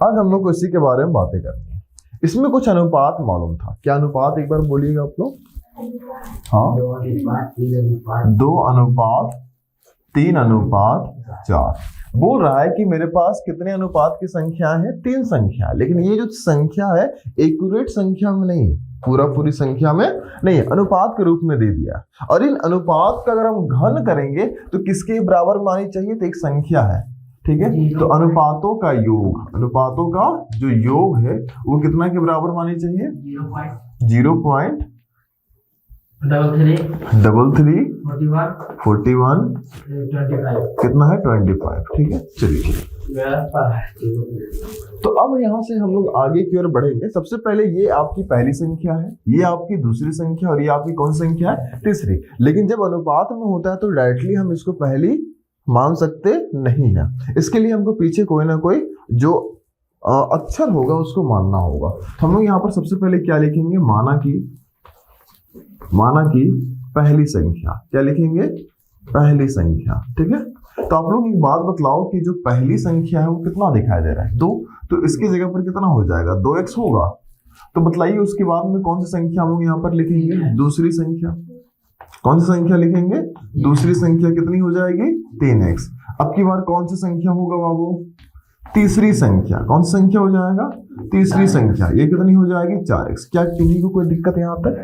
आज हम लोग को इसी के बारे में बातें करनी है। इसमें कुछ अनुपात मालूम था। क्या अनुपात, एक बार बोलिएगा आप लोग। हाँ, 2:3:4 बोल रहा है कि मेरे पास कितने अनुपात की संख्या है, 3 संख्या। लेकिन ये जो संख्या है एक्यूरेट संख्या में नहीं है, पूरी संख्या में नहीं है, अनुपात के रूप में दे दिया। और इन अनुपात का अगर हम घन करेंगे तो किसके बराबर मानी चाहिए, तो एक संख्या है, ठीक है। तो अनुपातों का योग, अनुपातों का जो योग है वो कितना के बराबर मानी चाहिए, 0.3341 कितना है 25, ठीक है। चलिए, तो अब यहां से हम लोग आगे की ओर बढ़ेंगे। सबसे पहले ये आपकी पहली संख्या है, ये आपकी दूसरी संख्या, और ये आपकी कौन सी संख्या है, तीसरी। लेकिन जब अनुपात में होता है तो डायरेक्टली हम इसको पहली मान सकते नहीं है। इसके लिए हमको पीछे कोई ना कोई जो अक्षर होगा उसको मानना होगा। तो हम लोग यहाँ पर सबसे पहले क्या लिखेंगे, माना की पहली संख्या। क्या लिखेंगे, पहली संख्या, ठीक है। तो आप लोग एक बात बतलाओ कि जो पहली संख्या है वो कितना दिखाई दे रहा है, 2। तो इसकी जगह पर कितना हो जाएगा, 2x होगा। तो बतलाइए उसके बाद में कौन सी संख्या हम लोग यहाँ पर लिखेंगे, दूसरी संख्या। कौन सी संख्या लिखेंगे, दूसरी संख्या कितनी हो जाएगी, 3x। अब की बार कौन सी संख्या होगा बाबू, तीसरी संख्या। कौन सी संख्या हो जाएगा, तीसरी संख्या। ये कितनी हो जाएगी, 4x। क्या किसी को कोई दिक्कत यहाँ तक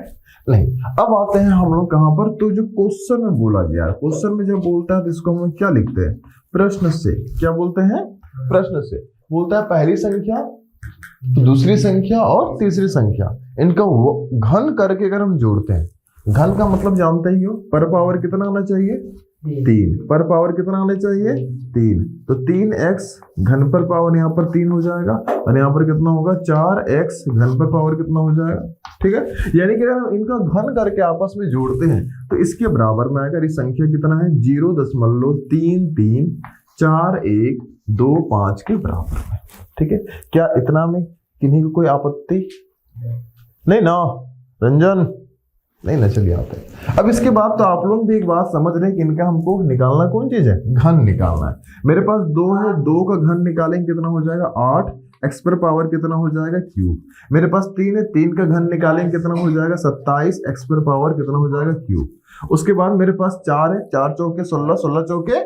नहीं। अब आते हैं हम लोग कहां पर, तो जो क्वेश्चन में बोला गया है, क्वेश्चन में जब बोलता है तो इसको हम क्या लिखते हैं, प्रश्न से। क्या बोलते हैं, प्रश्न से। बोलता है पहली संख्या, दूसरी संख्या और तीसरी संख्या, इनका घन करके अगर हम जोड़ते हैं, घन का मतलब जानते ही हो, पर पावर कितना आना चाहिए, 3। पर पावर कितना आना चाहिए, 3। तो 3x घन पर पावर यहाँ पर 3 हो जाएगा, और यहाँ पर कितना होगा, 4x घन पर पावर कितना हो जाएगा, ठीक है। यानी कि अगर हम इनका घन करके आपस में जोड़ते हैं तो इसके बराबर में आएगा। इस संख्या कितना है, 0.334125 के बराबर में, ठीक है। क्या इतना में किन्हीं को कोई आपत्ति नहीं ना, रंजन नहीं ना, चलिए आते हैं। अब इसके बाद तो आप लोग भी एक बात समझ रहे हैं कि इनका हमको निकालना कौन चीज है, घन निकालना है। मेरे पास 2 है, 2 का घन निकालेंगे कितना हो जाएगा, 8। x पर पावर कितना हो जाएगा, क्यूब। मेरे पास 3 है, 3 का घन निकालेंगे कितना हो जाएगा, 27। x पर पावर कितना हो जाएगा, क्यूब। उसके बाद मेरे पास 4 है, 4 चौके 16, 16 चौके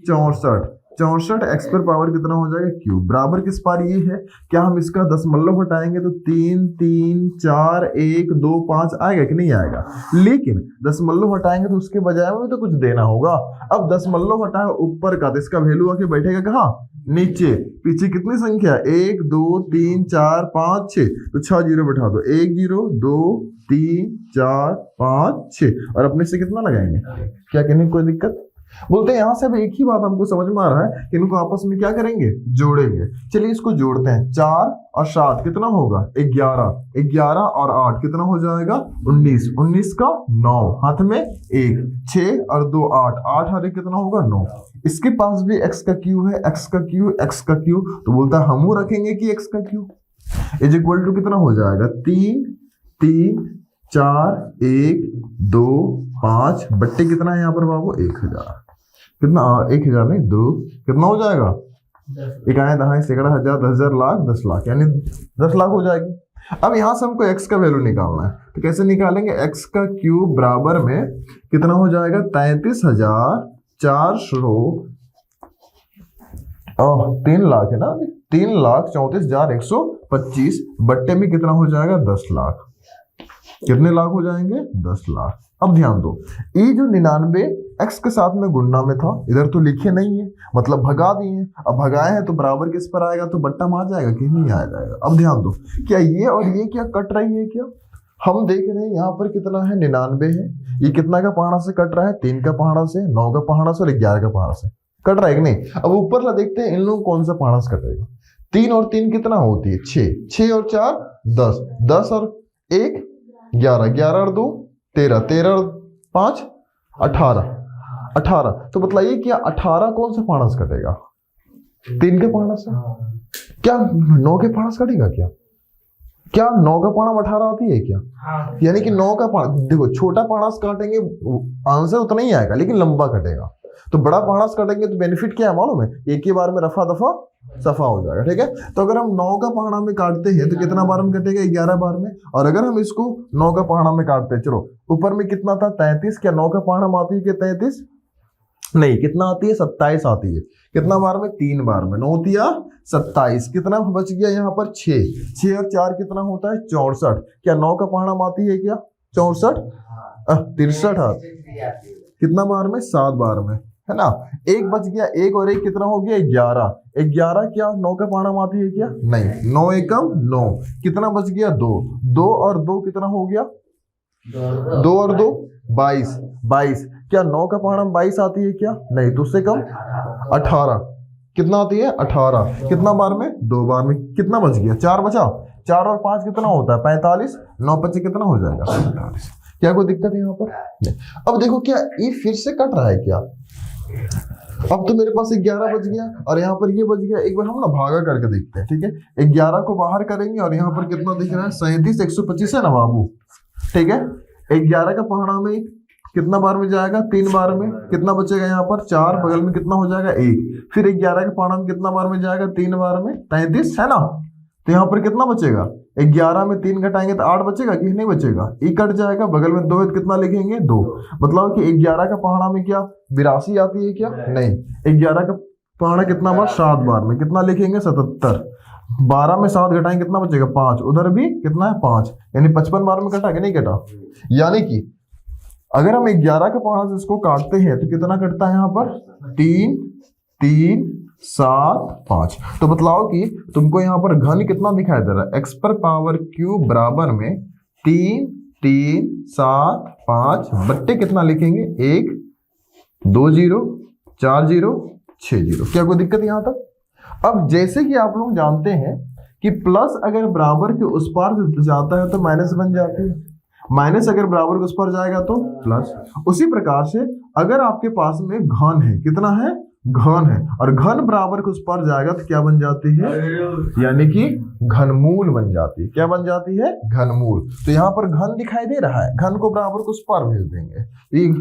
64, 64 x पर पावर कितना हो जाएगा, क्यूब। बराबर किस पार ये है, क्या हम इसका दशमलव हटाएंगे तो 3 3 4 1 2 5 आएगा कि नहीं आएगा। लेकिन दशमलव हटाएंगे तो उसके बजाय में तो कुछ देना होगा। अब दशमलव हटाए ऊपर का, तो इसका वैल्यू आके बैठेगा कहाँ, नीचे। पीछे कितनी संख्या, 1 2 3 4 5 6, तो 6 जीरो बैठा दो, 1 0 2 3 4 5 6, और अपने से कितना लगाएंगे। क्या कहने कोई दिक्कत, बोलते हैं यहां से अब एक ही बात हमको समझ में आ रहा है कि इनको आपस में क्या करेंगे, जोड़ेंगे। चलिए इसको जोड़ते हैं, 4 और 7 कितना होगा, 11, 11 और 8 कितना हो जाएगा, 19, 19 का 9, हाथ में 1, 6 और 2 8, 8 और 1 कितना होगा, 9। इसके पास भी x का क्यू है, x का क्यू, x का क्यू। तो बोलता है हम रखेंगे कि x का क्यू इज इक्वल टू कितना हो जाएगा, 3 3 4 1 2 5 बट्टे कितना है यहाँ पर बाबू, 1000। कितना, 1000 नहीं 2, कितना हो जाएगा, 1 10 सैकड़ा हजार 10,000 लाख 10 लाख, यानी 10 लाख हो जाएगी। अब यहाँ से हमको x का वैल्यू निकालना है, तो कैसे निकालेंगे, x का क्यूब बराबर में कितना हो जाएगा, 3 लाख है ना, 3,34,125 बट्टे में कितना हो जाएगा, 10 लाख। कितने लाख हो जाएंगे, 10 लाख। अब ध्यान दो, ये जो 99 x के साथ में गुणना में था, इधर तो लिखे नहीं है, मतलब भगा दिए। अब भगाए हैं तो बराबर किस पर आएगा, तो बट्टा मार जाएगा कि नहीं आ जाएगा। अब ध्यान दो, क्या ये और ये क्या कट रही है, क्या हम देख रहे हैं यहाँ पर कितना है, 99 है। ये कितना का पहाड़ा से कट रहा है, 3 का पहाड़ा से, 9 का पहाड़ा से और 11 का पहाड़ा से कट रहा है कि नहीं। अब ऊपर ला देखते हैं इन लोगों कौन सा पहाड़ा से कटेगा। 3 और 3 कितना होती है, 6, 6 और 4 10, 10 और 1 11, 11 और 2 13, 13 और 5 18, 18। तो बतलाइए क्या 18 कौन सा पहाड़ा से कटेगा, 3 के पहाड़ा से। क्या 9 के पहाड़ा से कटेगा, क्या 9 का पहाड़ा 18 आती है क्या, यानी कि 9 का पहाड़ा, देखो छोटा पहाड़ा से काटेंगे आंसर उतना ही आएगा लेकिन लंबा कटेगा। तो बड़ा पहाड़ा से काटेंगे तो बेनिफिट क्या है मालूम है, एक ही बार में रफा दफा सफा हो जाएगा। ठीक है, तो अगर हम 9 का पहाड़ा में काटते हैं तो कितना बार में कटेगा, 11 बार में। और अगर हम इसको 9 का पहाड़ा में काटते हैं, चलो ऊपर में कितना था 33, क्या 9 का पहाड़ा में आती है क्या 33? नहीं, कितना आती है 27 आती है। कितना बार में, 3 बार में। 9 तिया 27, कितना बच गया यहाँ पर 6, 6 और 4 कितना होता है 64। क्या 9 का पहाड़ा में आती है क्या 64? 63 कितना बार में, 7 बार में, है ना। एक बच गया, एक और एक कितना हो गया 11, 11 क्या 9 का पहाड़ा में आती है क्या? नहीं, 9 एकम 9, कितना बच गया 2, 2 और 2 कितना हो गया 2 और 2 22, 22 क्या 9 का पहाड़ा में 22 आती है क्या? नहीं, तो उससे कम 18, कितना आती है 18, कितना बार में 2 बार में। कितना बच गया 4 बचा, 4 और 5 कितना होता है 45, 9 25 कितना हो जाएगा 45। क्या कोई दिक्कत है यहाँ पर? नहीं। अब देखो क्या ये फिर से कट रहा है क्या? अब तो मेरे पास 11 बच गया और यहाँ पर ये बच गया। एक बार हम ना भागा करके देखते हैं। ठीक है, 11 को बाहर करेंगे और यहाँ पर कितना दिख रहा है 37, 125 है ना बाबू। ठीक है, 11 का पहाड़ा में कितना बार में जाएगा 3 बार में। कितना बचेगा यहाँ पर 4, बगल में कितना हो जाएगा 1। फिर 11 के पहाड़ा में कितना बार में जाएगा 3 बार में, 33 है ना। तो यहाँ पर कितना बचेगा, 11 में 3 घटाएंगे तो 8 बचेगा कि नहीं बचेगा? ये कट जाएगा, बगल में 2 है, कितना लिखेंगे 2। मतलब कि 11 का पहाड़ा में क्या 82 आती है क्या? नहीं, 11 का पहाड़ा कितना बार 7 बार में, कितना लिखेंगे 77। 12 में 7 घटाएंगे कितना बचेगा 5, उधर भी कितना है 5, यानी 55 बार में कटा कि नहीं कटा। यानी कि अगर हम 11 का पहाड़ा से इसको काटते हैं तो कितना कटता है यहाँ पर 3 3 7 5। तो बतलाओ कि तुमको यहाँ पर घन कितना दिखाई दे रहा है, x पर पावर क्यूब बराबर में 3 3 7 5 बट्टे कितना लिखेंगे 1 2 0 4 0 6 0। क्या कोई दिक्कत यहाँ तक? अब जैसे कि आप लोग जानते हैं कि प्लस अगर बराबर के उस पार जाता है तो माइनस बन जाती है, माइनस अगर बराबर के उस पार जाएगा तो प्लस। उसी प्रकार से अगर आपके पास में घन है, कितना है घन है, और घन बराबर के उस पार जाएगा तो क्या बन जाती है, यानी कि घनमूल बन जाती है। क्या बन जाती है? घनमूल। तो यहाँ पर घन दिखाई दे रहा है, घन को बराबर को उस पार भेज देंगे, ये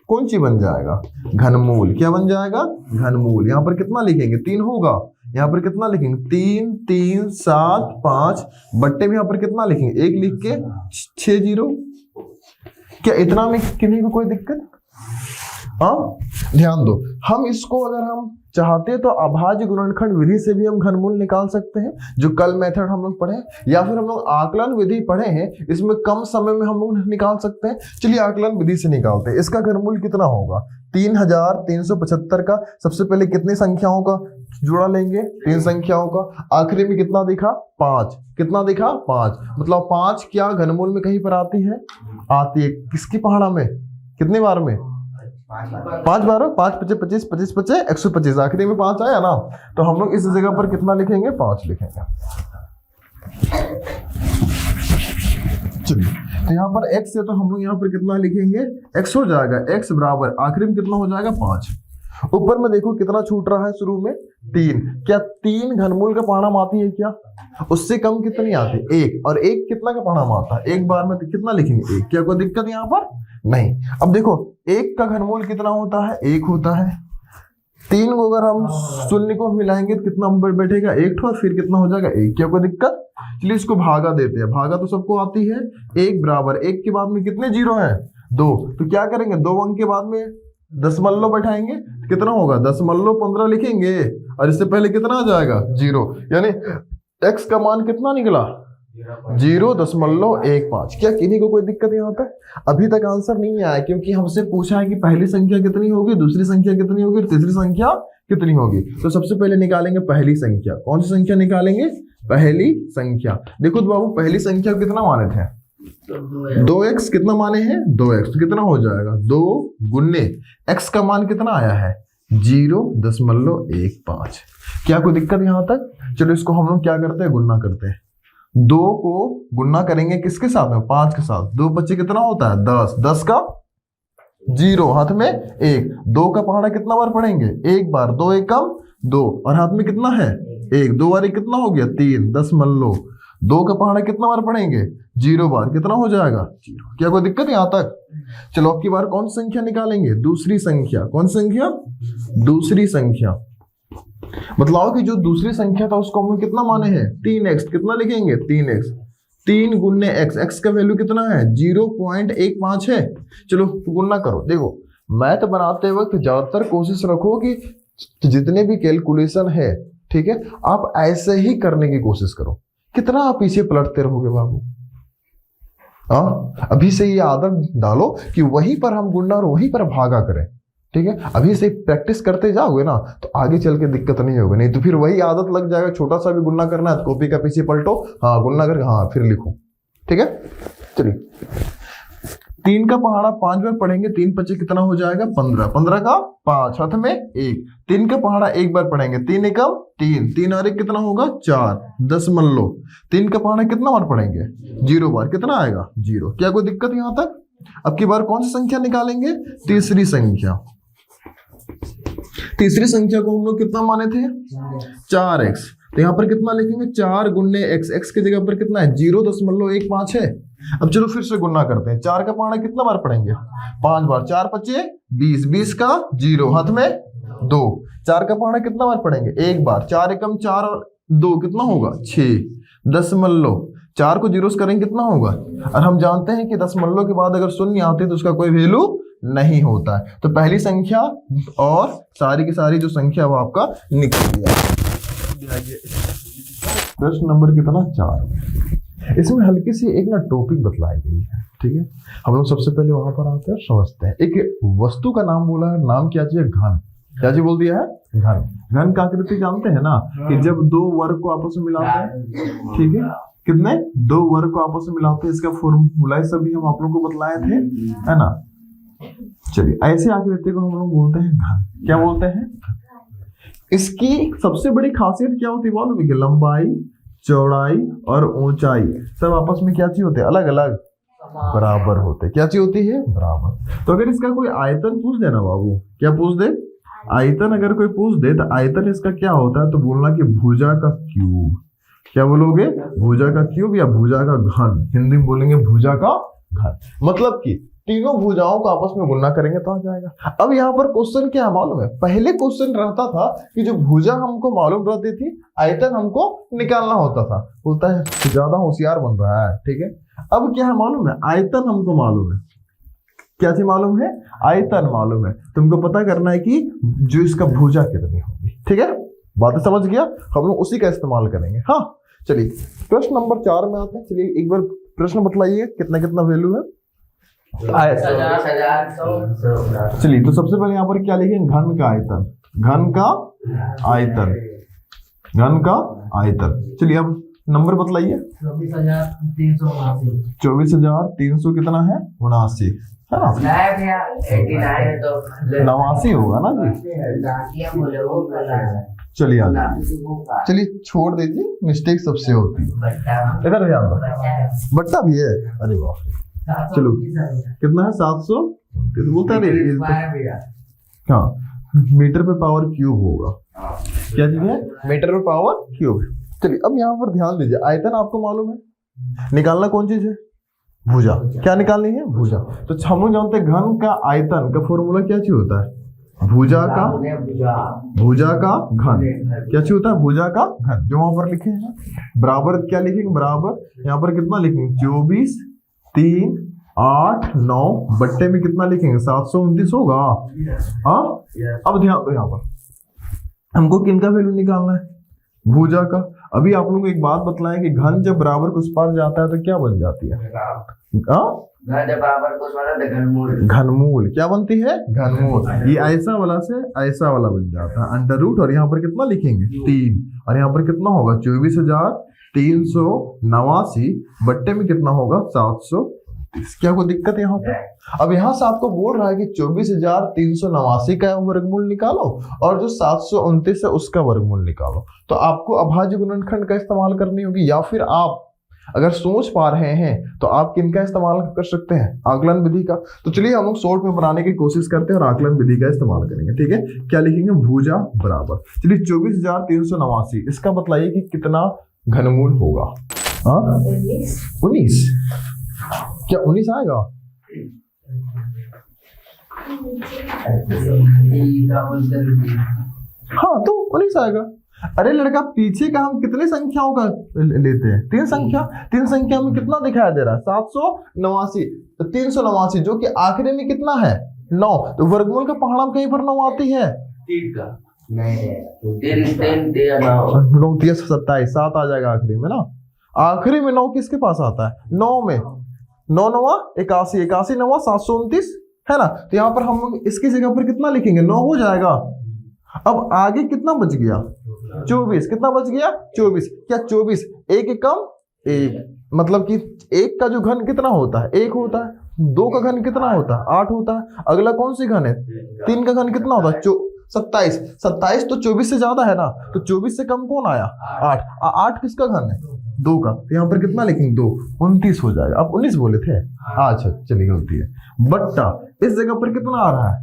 कौन सी बन जाएगा घनमूल। क्या बन जाएगा घनमूल। यहाँ पर कितना लिखेंगे 3 होगा, यहाँ पर कितना लिखेंगे 3 3 7 5 बट्टे में यहाँ पर कितना लिखेंगे 1 लिख के 6 0। क्या इतना में किन्हीं को कोई दिक्कत? हाँ, ध्यान दो, हम इसको अगर हम चाहते तो अभाज्य गुणनखंड विधि से भी हम घनमूल निकाल सकते हैं, जो कल मेथड हम लोग पढ़े, या फिर हम लोग आकलन विधि पढ़े हैं, इसमें कम समय में हम लोग निकाल सकते हैं। चलिए आकलन विधि से निकालते हैं। इसका घनमूल कितना होगा 3375 का सबसे पहले कितनी संख्याओं का जोड़ा लेंगे 3 संख्याओं का, आखिरी में कितना दिखा 5, कितना दिखा 5, मतलब 5 क्या घनमूल में कहीं पर आती है, आती है। किसकी पहाड़ा में कितने बार में 5 बार, 5 5 25 25 25 125, आखिरी में 5 आया ना। तो हम लोग इस जगह पर कितना लिखेंगे 5 लिखेंगे। चलिए, तो यहाँ पर x है तो हम लोग यहाँ पर कितना लिखेंगे x हो जाएगा, x बराबर आखिरी में कितना हो जाएगा 5। ऊपर में देखो कितना छूट रहा है शुरू में 3। क्या 3 घनमूल का पहाड़ा में आती है क्या? उससे कम कितनी आती है 1, और 1 कितना का पहाड़ा में आता है 1 बार में, तो कितना लिखेंगे 1। क्या कोई दिक्कत यहाँ पर? नहीं। अब देखो 1 का घनमूल कितना होता है 1 होता है। 3 को अगर हम शून्य को मिलाएंगे तो कितना बैठेगा 1 और फिर कितना हो जाएगा 1। क्या कोई दिक्कत? चलिए इसको भागा देते हैं, भागा तो सबको आती है। 1 बराबर 1 के बाद में कितने जीरो है 2, तो क्या करेंगे 2 अंक के बाद में दशमलव बैठाएंगे, कितना होगा 10×15 लिखेंगे, और इससे पहले कितना आ जाएगा 0, यानी x का मान कितना निकला 0.15। क्या किन्हीं को कोई दिक्कत यहाँ तक? अभी तक आंसर नहीं आया, क्योंकि हमसे पूछा है कि पहली संख्या कितनी होगी, दूसरी संख्या कितनी होगी, तीसरी संख्या कितनी होगी। तो सबसे पहले निकालेंगे पहली संख्या। कौन सी संख्या निकालेंगे? पहली संख्या। देखो तो बाबू पहली संख्या कितना माने थे 2x, कितना माने हैं 2x, तो कितना हो जाएगा 2 गुन्ने x का मान कितना आया है 0.15। क्या कोई दिक्कत यहाँ तक? चलो इसको हम लोग क्या करते हैं गुन्ना करते हैं। 2 को गुन्ना करेंगे किसके साथ में 5 के साथ, 2 25 कितना होता है 10, 10 का 0 हाथ में 1, 2 का पहाड़ा कितना बार पढ़ेंगे 1 बार, 2 1 कम 2, और हाथ में कितना है 1, 2 बार कितना हो गया 3, 10 मान लो 2 का पहाड़ा कितना बार पढ़ेंगे? 0 बार। कितना हो जाएगा? 0। क्या कोई दिक्कत यहां तक? चलो अब की बार कौन सी संख्या निकालेंगे? दूसरी संख्या। कौन सी संख्या? दूसरी संख्या। बतलाओ कि जो दूसरी संख्या था उसको हमने कितना माने हैं? 3x। कितना लिखेंगे? 3x। 3 गुने x। x का वैल्यू कितना है? 0.15 है। चलो गुना करो। देखो मैथ बनाते वक्त ज्यादातर कोशिश रखो कि जितने भी कैलकुलेशन है, ठीक है, आप ऐसे ही करने की कोशिश करो। कितना आप पीछे पलटते रहोगे बाबू? हाँ, अभी से ये आदत डालो कि वहीं पर हम गुणा और वहीं पर भागा करें, ठीक है। अभी से प्रैक्टिस करते जाओगे ना तो आगे चल के दिक्कत नहीं होगी। नहीं तो फिर वही आदत लग जाएगा, छोटा सा भी गुणा करना है तो कॉपी का पीछे पलटो, हाँ गुणा करके हाँ फिर लिखो, ठीक है। चलिए 3 का पहाड़ा 5 बार पढ़ेंगे, 3 पचे कितना हो जाएगा? 15। 15 का 5, हाथ में 1। 3 का पहाड़ा 1 बार पढ़ेंगे, 3 एकम 3, 3 और 1 कितना होगा? 4। 10 मान लो। 3 का पहाड़ा कितना बार पढ़ेंगे? 0 बार। कितना आएगा? 0। क्या कोई दिक्कत यहां तक? अब की बार कौन सी संख्या निकालेंगे? तीसरी संख्या। तीसरी संख्या को हम लोग कितना माने थे? 4x। तो यहाँ पर कितना लिखेंगे? 4 गुने x। x की जगह पर कितना है? 0.15 है। अब चलो फिर से गुना करते हैं। 4 का पहाड़ा कितना बार पढ़ेंगे? 5 बार। 4 पचे 20, 20 का 0, हाथ में 2। 4 का पहाड़ा कितना बार पढ़ेंगे? 1 बार। 4 एकम 4 और 2 कितना होगा? 6। 10 मान लो। 4 को जीरो करेंगे कितना होगा? और हम जानते हैं कि 10 मान लो के बाद अगर शून्य आते तो उसका कोई वैल्यू नहीं होता है। तो पहली संख्या और सारी की सारी जो संख्या वो आपका निकल गया। प्रश्न नंबर कितना? 4। इसमें हल्की सी एक ना टॉपिक बतलाई गई है, ठीक है। हम लोग सबसे पहले वहां पर आते हैं, समझते हैं। एक वस्तु का नाम बोला है, नाम क्या चीज है? घन। क्या चीज बोल दिया है? घन। घन का आकृति जानते हैं ना कि जब 2 वर्ग को आपस में मिलाते हैं, ठीक है, कितने? 2 वर्ग को आपस में मिलाते हैं, इसका फॉर्मूला सभी हम आप लोगों को बतलाए थे, है ना। चलिए ऐसे आकृति को हम लोग बोलते हैं घन। क्या बोलते हैं? इसकी सबसे बड़ी खासियत क्या होती है मालूम है? कि लंबाई, चौड़ाई और ऊंचाई सब आपस में क्या चीज होते हैं? अलग अलग बराबर होते हैं। क्या चीज होती है? बराबर। तो अगर इसका कोई आयतन पूछ दे ना बाबू, क्या पूछ दे? आयतन अगर कोई पूछ दे तो आयतन इसका क्या होता है? तो बोलना कि भुजा का क्यूब। क्या बोलोगे? भुजा का क्यूब या भुजा का घन। हिंदी में बोलेंगे भुजा का घन। मतलब कि तीनों भुजाओं को आपस में गुणा करेंगे तो आ जाएगा। अब यहाँ पर क्वेश्चन क्या मालूम है? पहले क्वेश्चन रहता था कि जो भुजा हमको मालूम रहती थी, आयतन हमको निकालना होता था। बोलता है ज्यादा होशियार बन रहा है, ठीक है। अब क्या है मालूम है? आयतन हमको मालूम है। क्या चीज मालूम है? आयतन मालूम है। तुमको पता करना है कि जो इसका भुजा कितनी होगी, ठीक है। बात समझ गया? हम लोग उसी का इस्तेमाल करेंगे। हाँ चलिए प्रश्न नंबर 4 में आते हैं। चलिए एक बार प्रश्न बतलाइए कितना कितना वैल्यू है? चलिए तो सबसे पहले यहाँ पर क्या लिखेंगे? घन का आयतन। घन का आयतन। घन का आयतन। चलिए अब नंबर बतलाइए। 24,300 कितना है? 79 है ना? 89 होगा ना जी। चलिए चलिए छोड़ दीजिए, मिस्टेक सबसे होती है। इधर बट्टा भी है। अरे वाह, चलो कितना है? 700 बोलता है। हाँ मीटर पे पावर क्यूब होगा। क्या चीज है? मीटर पे पावर क्यूब। चलिए अब यहाँ पर ध्यान दीजिए, आयतन आपको मालूम है, निकालना कौन चीज है? भुजा। क्या निकालनी है? भुजा। तो हम लोग जानते हैं घन का आयतन का फॉर्मूला क्या चीज होता है? भुजा का घन। क्या चीज होता है? भुजा का घन। जो वहां पर लिखे हैं बराबर क्या लिखेंगे? बराबर यहाँ पर कितना लिखेंगे? 24, 3, 8, 9 बट्टे में कितना लिखेंगे? 729 होगा। हाँ अब ध्यान दो, यहाँ पर हमको किनका वैल्यू निकालना है? भुजा का। अभी आप लोगों को एक बात बतलाएं कि घन जब बराबर कुछ पार जाता है तो क्या बन जाती है? घनमूल। क्या बनती है? घनमूल। ये ऐसा वाला से ऐसा वाला बन जाता है अंडर रूट। और यहाँ पर कितना लिखेंगे? 3। और यहाँ पर कितना होगा? 24,389 बट्टे में कितना होगा? 730। क्या कोई दिक्कत है यहाँ पे? अब यहाँ से आपको बोल रहा है कि 24,389 का वर्गमूल निकालो और जो 729 है उसका वर्गमूल निकालो। तो आपको अभाज्य गुणनखंड का इस्तेमाल करनी होगी, या फिर आप अगर सोच पा रहे हैं तो आप किनका इस्तेमाल कर सकते हैं? आकलन विधि का। तो चलिए हम लोग शॉर्ट में बनाने की कोशिश करते हैं और आकलन विधि का इस्तेमाल करेंगे, ठीक है। क्या लिखेंगे? भुजा बराबर। चलिए 24,389 इसका बतलाइए कि कितना घनमूल होगा। हाँ 19, क्या 19 आएगा? हाँ तो 19 आएगा। अरे लड़का पीछे का हम कितने संख्याओं का लेते हैं? 3 संख्या। 3 संख्या में कितना दिखाई दे रहा है? 789। तो 389 जो कि आखिरी में कितना है? 9। तो वर्गमूल का पहाड़ा कहीं पर 9 आती है? 3 का नहीं, 9 3 27, 7 आ जाएगा आखिरी में ना। आखिरी में 9 किसके पास आता है? 9 में 9 9 81, 81 9 729 है ना। तो यहाँ पर हम लोग इसकी जगह पर कितना लिखेंगे? 9 हो जाएगा। अब आगे कितना बच गया? 24। कितना बच गया? 24। क्या 24 एक एकम 1, मतलब कि 1 का जो घन कितना होता है? 1 होता है। 2 का घन कितना होता है? 8 होता है। अगला कौन सी घन है? 3 का घन कितना होता है? 27। 27 तो 24 से ज्यादा है ना, तो 24 से कम कौन आया? 8। 8 किसका घन है? 2 का। तो यहाँ पर कितना लिखेंगे? 2। 29 हो जाएगा। अब 19 बोले थे। अच्छा चलिए गलती है। बट्टा इस जगह पर कितना आ रहा है?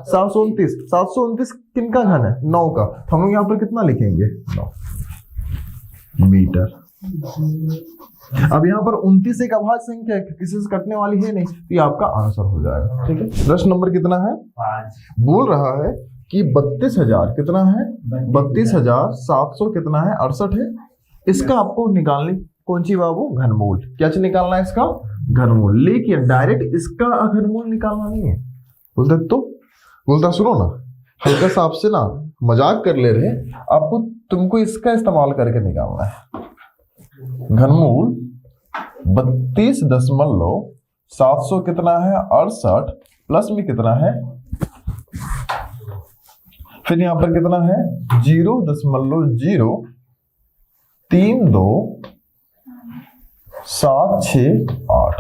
729। 729 किनका घन है? 9 का। तो हम लोग यहाँ पर कितना लिखेंगे? 9 मीटर। अब यहाँ पर 29 एक अभाज्य संख्या है, किसी से कटने वाली है नहीं, तो ये आपका आंसर हो जाएगा। ठीक है। प्रश्न नंबर कितना है? 5 बोल रहा है कि 32,000 कितना है? 32,700 कितना है? 68 है। इसका आपको निकालनी कौन सी बाबू? घनमूल। क्या चीज निकालना है? इसका घनमूल। लेकिन डायरेक्ट इसका घनमूल निकालना नहीं है। बोलते तो बोलता सुनो ना, हल्का सा आपसे ना मजाक कर ले रहे, आपको तुमको इसका इस्तेमाल करके निकालना है। घनमूल 32,700 कितना है? 68 प्लस में कितना है? फिर यहां पर कितना है? 0.0327668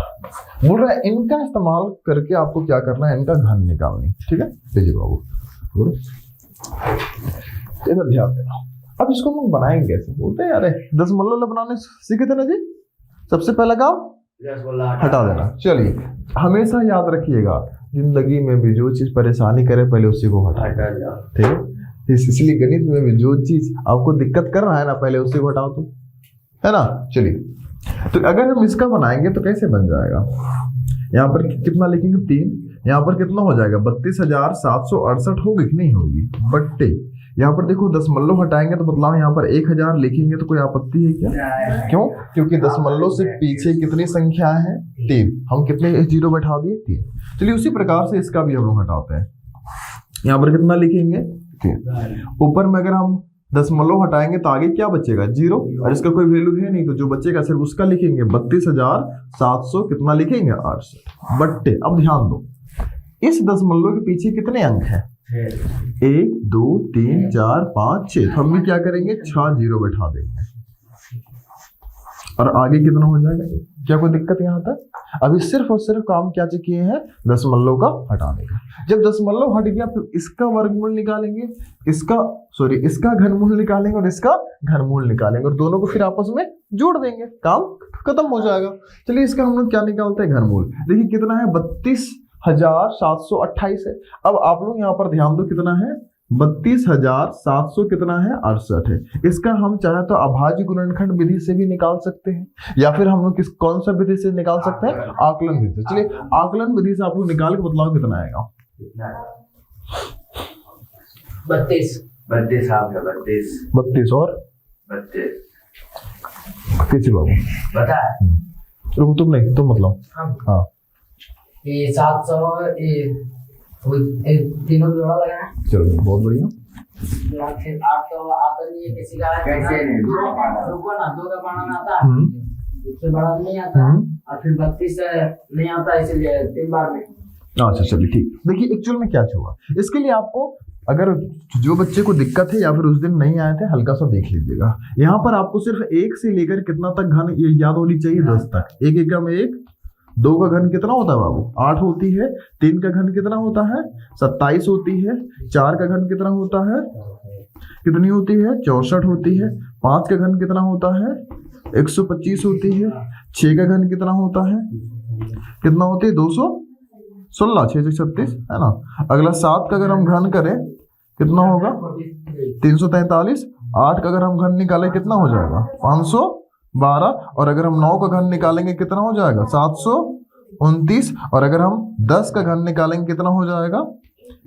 बोल रहा है। इनका इस्तेमाल करके आपको क्या करना है? इनका घन निकालनी। ठीक है, लीजिए बाबू इधर ध्यान देना। अब इसको हम बनाएंगे कैसे? बोलते हैं अरे दशमलव बनाने सीखे थे ना जी। सबसे पहला काम हटा देना। चलिए हमेशा याद रखिएगा, जिंदगी में भी जो चीज परेशानी करे पहले उसी को हटा। ठीक है, इसलिए गणित में भी जो चीज आपको दिक्कत कर रहा है ना, पहले उसी को हटाओ तो, है ना। चलिए तो अगर हम इसका बनाएंगे तो कैसे बन जाएगा? यहाँ पर कितना लिखेंगे? 3। यहाँ पर कितना हो जाएगा? 32,768 होगी कि नहीं होगी? बट्टे यहाँ पर देखो दशमलव हटाएंगे तो बदलाव यहाँ पर 1000 लिखेंगे तो कोई आपत्ति है क्या? क्यों? क्योंकि दशमलव से पीछे कितनी संख्या है? 3। हम कितने 0 बैठा दिए? 3। चलिए उसी प्रकार से इसका भी हम लोग हटाते हैं। यहाँ पर कितना लिखेंगे? 3। ऊपर में अगर हम दशमलव हटाएंगे तो आगे क्या बचेगा? 0। और इसका कोई वैल्यू है नहीं, तो जो बचेगा सिर्फ उसका लिखेंगे। 32,700 कितना लिखेंगे? 68 बट्टे। अब ध्यान दो, इस दशमलव के पीछे कितने अंक हैं? 1 2 3 4 5 6। हम भी क्या करेंगे? 6 0 बैठा देंगे और आगे कितना हो जाएगा? क्या कोई दिक्कत यहाँ तक? अभी सिर्फ और सिर्फ काम क्या किए हैं? दशमलव का हटाने का। जब दशमलव हट गया तो इसका वर्गमूल निकालेंगे, इसका घनमूल निकालेंगे और इसका घनमूल निकालेंगे और दोनों को फिर आपस में जोड़ देंगे, काम खत्म हो जाएगा। चलिए इसका हम लोग क्या निकालते हैं? घनमूल। देखिए कितना है? 32,728 है। अब आप लोग यहाँ पर ध्यान दो, कितना है? 32,700 कितना है? 68 है। इसका हम चाहे तो अभाज्य गुणनखंड विधि से भी निकाल सकते हैं, या फिर हम लोग कौन सा विधि से निकाल सकते हैं? आकलन विधि से। चलिए आकलन विधि से आप लोग निकाल के बदलाव कितना आएगा? 32 और 32 बाबू बता। रुको तुम नहीं, तुम मतलब हाँ ये 700 तीनों जोड़ा लगा है। चलो बहुत बढ़िया। 8 तो आता नहीं है किसी का। कैसे नहीं? रुको ना, 2 का पाना में आता है, इससे बड़ा नहीं आता, और फिर 32 नहीं आता, इसलिए 3 बार में। अच्छा चलिए ठीक। देखिए एक्चुअल में क्या हुआ, इसके लिए आपको अगर जो बच्चे को दिक्कत है या फिर उस दिन नहीं आए थे, हल्का सा देख लीजिएगा। यहाँ पर आपको सिर्फ 1 से लेकर कितना तक घन ये याद होनी चाहिए? 10 तक। 1 एकम 1। 2 का घन कितना होता है बाबू? 8 होती है। 3 का घन कितना होता है? 27 होती है। 4 का घन कितना होता है? कितनी होती है? 64 होती है। 5 का घन कितना होता है? 125 होती है। 6 का घन कितना होता है? कितना होती है? 216। 6 से 36 है ना। अगला 7 का अगर हम घन करें कितना होगा? 343। 8 का अगर हम घन निकालें कितना हो जाएगा? 12, और अगर हम 9 का घन निकालेंगे कितना हो जाएगा 729, और अगर हम 10 का घन निकालेंगे कितना हो जाएगा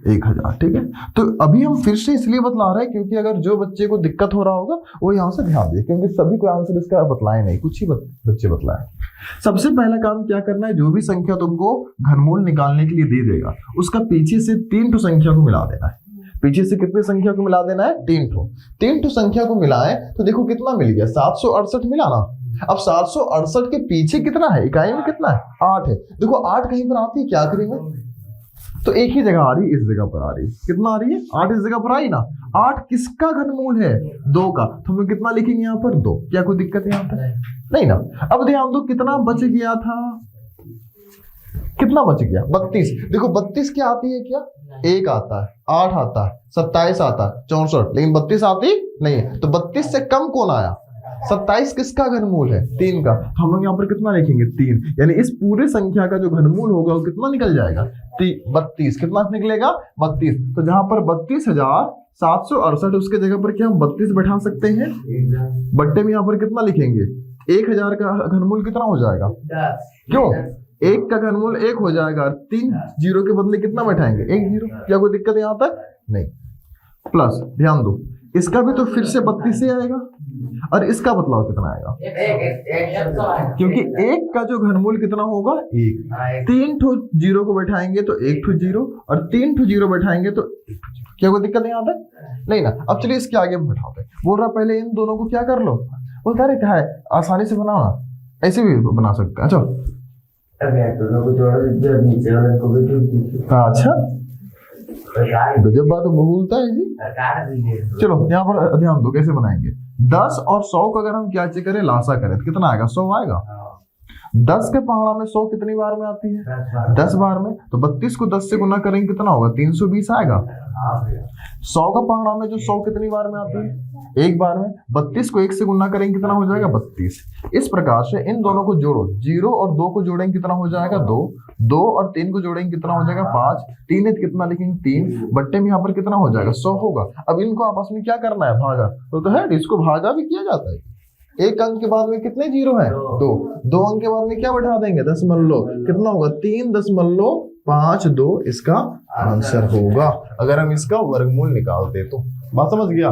1000। ठीक है, तो अभी हम फिर से इसलिए बतला रहे हैं क्योंकि अगर जो बच्चे को दिक्कत हो रहा होगा वो यहाँ से ध्यान दे, क्योंकि सभी को आंसर इसका बतलाए नहीं, कुछ ही बच्चे बतलाए। सबसे पहला काम क्या करना है, जो भी संख्या तुमको घनमूल निकालने के लिए दे देगा उसका पीछे से 3 ठो संख्या को मिला देना है। पीछे से कितने संख्या को मिला देना है 3 ठो। 3 ठो संख्या को मिलाए तो देखो कितना मिल गया 768 मिला ना। अब 768 के पीछे कितना है, इकाई में कितना है 8 है। देखो 8 कहीं पर आती है क्या आखिरी में, तो एक ही जगह आ रही है, इस जगह पर आ रही है। कितना आ रही है 8 इस जगह पर आई ना। 8 किसका घनमूल है 2 का, तो हम कितना लिखेंगे यहाँ पर 2। क्या कोई दिक्कत है यहाँ पर, नहीं ना। अब ध्यान दो कितना बच गया था, कितना बच गया 32। देखो 32 क्या आती है, क्या 1 आता है, 8 आता है, 27 आता है, 64, लेकिन 32 आती नहीं है। तो 32 से कम कौन आया 27 किसका घनमूल है 3 का। हम लोग यहाँ पर कितना लिखेंगे 3, यानी इस पूरे संख्या का जो घनमूल होगा वो कितना निकल जाएगा 32। कितना निकलेगा 32। तो जहां पर 32,768 उसके जगह पर क्या हम 32 बैठा सकते हैं, बट्टे में यहाँ पर कितना लिखेंगे 1000 का घनमूल कितना हो जाएगा 10। क्यों 1 का घनमूल 1 हो जाएगा, 3 जीरो के बदले कितना बैठाएंगे 1 जीरो। क्या कोई दिक्कत है यहाँ तक, नहीं। प्लस ध्यान दो इसका भी तो फिर से 32 से आएगा, और इसका बदलाव कितना आएगा, क्योंकि 1 का जो घनमूल कितना होगा 1। 3 ठो जीरो को बैठाएंगे तो 1 ठो जीरो, और 3 ठो जीरो बैठाएंगे तो 1 ठो जीरो। क्या कोई दिक्कत है यहाँ तक, नहीं ना। अब चलिए इसके आगे बैठाते हैं। बोल रहा पहले इन दोनों को क्या कर लो, बोलता अरे क्या है आसानी से बनाना, ऐसे भी बना सकते हैं। अच्छा जब बात भूलता है जी। चलो यहाँ पर ध्यान दो कैसे बनाएंगे। 10 और 100 का अगर हम क्या करें लासा करें तो कितना आएगा 100 आएगा। 10 के पहाड़ा में 100 कितनी बार में आती है 10 बार में। तो 32 को 10 से गुना करेंगे कितना होगा 320 आएगा। 100 का पहाड़ा में जो 100 कितनी बार में आती है 1 बार में। 32 को 1 से गुना करेंगे कितना हो जाएगा 32। इस प्रकार से इन दोनों को जोड़ो, 0 और 2 को जोड़ेंगे कितना हो जाएगा 2, 2 और 3 को जोड़ेंगे कितना हो जाएगा 5, 3 है कितना लिखेंगे 3, बट्टे में यहाँ पर कितना हो जाएगा 100 होगा। अब इनको आपस में क्या करना है भागा, तो है इसको भागा भी किया जाता है। 1 अंक के बाद में कितने जीरो है 2 अंक के बाद में क्या बैठा देंगे 10 कितना होगा 3.52 इसका आंसर होगा, अगर हम इसका वर्गमूल निकालते तो। बात समझ गया।